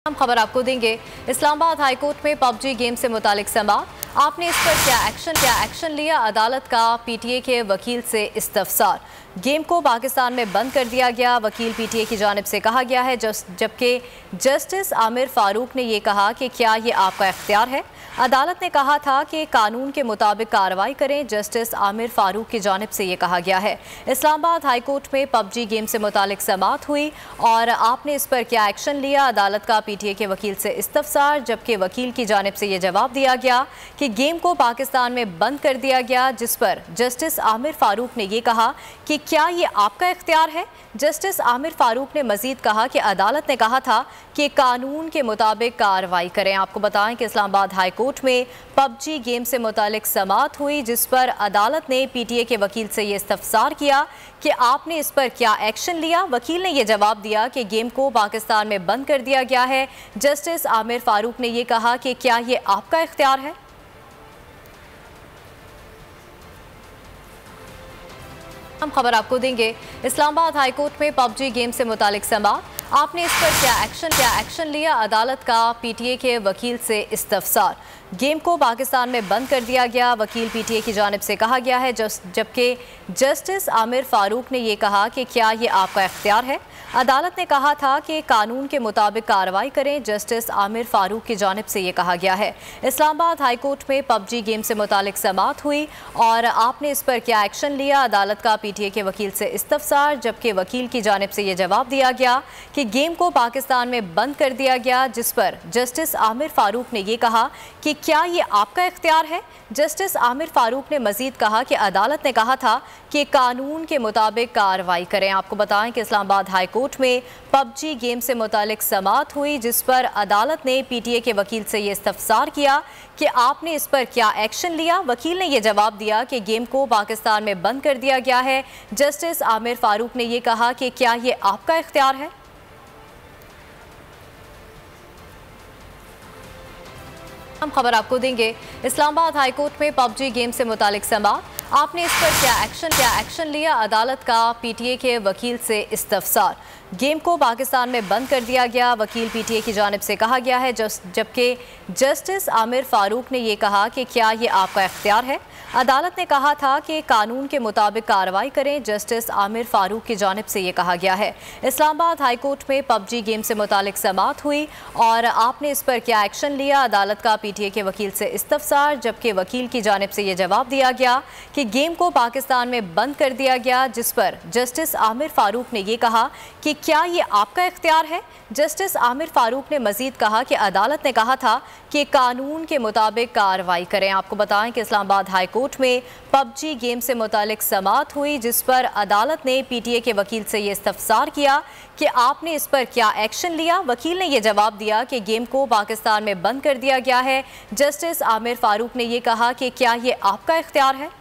हम खबर आपको देंगे। इस्लामाबाद हाईकोर्ट में पबजी गेम से मुतालिक समाअत, आपने इस पर क्या एक्शन लिया? अदालत का पीटीए के वकील से इस्तफसार। गेम को पाकिस्तान में बंद कर दिया गया, वकील पीटीए की जानिब से कहा गया है, जबकि जस्टिस आमिर फारूक ने यह कहा कि क्या ये आपका इख्तियार है? अदालत ने कहा था कि कानून के मुताबिक कार्रवाई करें। जस्टिस आमिर फारूक की जानिब से ये कहा गया है। इस्लामाबाद हाईकोर्ट में पबजी गेम से मुतालिक समाअत हुई और आपने इस पर क्या एक्शन लिया? अदालत का पीटीए के वकील से इस्तफसार, जबकि वकील की जानिब से ये जवाब दिया गया कि गेम को पाकिस्तान में बंद कर दिया गया, जिस पर जस्टिस आमिर फारूक ने यह कहा कि क्या ये आपका इख्तियार है? जस्टिस आमिर फारूक ने मजीद कहा कि अदालत ने कहा था कि कानून के मुताबिक कार्रवाई करें। आपको बताएं कि इस्लामाबाद हाईकोर्ट में पबजी गेम से मुतालिक समाअत हुई, जिस पर अदालत ने पीटीए के वकील से ये इस्तफसार किया कि आपने इस पर क्या एक्शन लिया? वकील ने यह जवाब दिया कि गेम को पाकिस्तान में बंद कर दिया गया है। जस्टिस आमिर फारूक ने यह कहा कि क्या ये आपका इख्तियार है? हम खबर आपको देंगे। इस्लामाबाद हाईकोर्ट में पबजी गेम से मुतालिक समाअत, आपने इस पर क्या एक्शन लिया? अदालत का पीटीए के वकील से इस्तफसार। गेम को पाकिस्तान में बंद कर दिया गया, वकील पीटीए की जानिब से कहा गया है, जबकि जस्टिस आमिर फारूक ने यह कहा कि क्या ये आपका इख्तियार है? अदालत ने कहा था कि कानून के मुताबिक कार्रवाई करें। जस्टिस आमिर फारूक की जानिब से ये कहा गया है। इस्लामाबाद हाईकोर्ट में पबजी गेम से मुतालिक समाअत हुई और आपने इस पर क्या एक्शन लिया? अदालत का पीटीए के वकील से इस्तफसार, जबकि वकील की जानिब से ये जवाब दिया गया कि गेम को पाकिस्तान में बंद कर दिया गया, जिस पर जस्टिस आमिर फारूक ने यह कहा कि क्या ये आपका इख्तियार है? जस्टिस आमिर फारूक ने मजीद कहा कि अदालत ने कहा था कि कानून के मुताबिक कार्रवाई करें। आपको बताएं कि इस्लामाबाद हाईकोर्ट में पबजी गेम से मुतालिक समाअत हुई, जिस पर अदालत ने पीटीए के वकील से ये इस्तफसार किया कि आपने इस पर क्या एक्शन लिया? वकील ने यह जवाब दिया कि गेम को पाकिस्तान में बंद कर दिया गया है। जस्टिस आमिर फारूक ने यह कहा कि क्या ये आपका इख्तियार है? हम खबर आपको देंगे। इस्लामाबाद हाईकोर्ट में पबजी गेम से मुतालिक समाअत, आपने इस पर क्या एक्शन लिया? अदालत का पीटीए के वकील से इस्तफसार। गेम को पाकिस्तान में बंद कर दिया गया, वकील पीटीए की जानिब से कहा गया है, जबकि जस्टिस आमिर फारूक ने यह कहा कि क्या ये आपका इख्तियार है? अदालत ने कहा था कि कानून के मुताबिक कार्रवाई करें। जस्टिस आमिर फारूक की जानिब से ये कहा गया है। इस्लामाबाद हाईकोर्ट में पबजी गेम से मुतालिक समाअत हुई और आपने इस पर क्या एक्शन लिया? अदालत का पीटीए के वकील से इस्तफसार, जबकि वकील की जानिब से ये जवाब दिया गया कि गेम को पाकिस्तान में बंद कर दिया गया, जिस पर जस्टिस आमिर फारूक ने यह कहा कि क्या ये आपका इख्तियार है? जस्टिस आमिर फारूक ने मजीद कहा कि अदालत ने कहा था कि कानून के मुताबिक कार्रवाई करें। आपको बताएं कि इस्लामाबाद हाईकोर्ट में पबजी गेम से मुतालिक समाअत हुई, जिस पर अदालत ने पीटीए के वकील से ये इस्तफसार किया कि आपने इस पर क्या एक्शन लिया? वकील ने यह जवाब दिया कि गेम को पाकिस्तान में बंद कर दिया गया है। जस्टिस आमिर फारूक ने यह कहा कि क्या ये आपका इख्तियार है?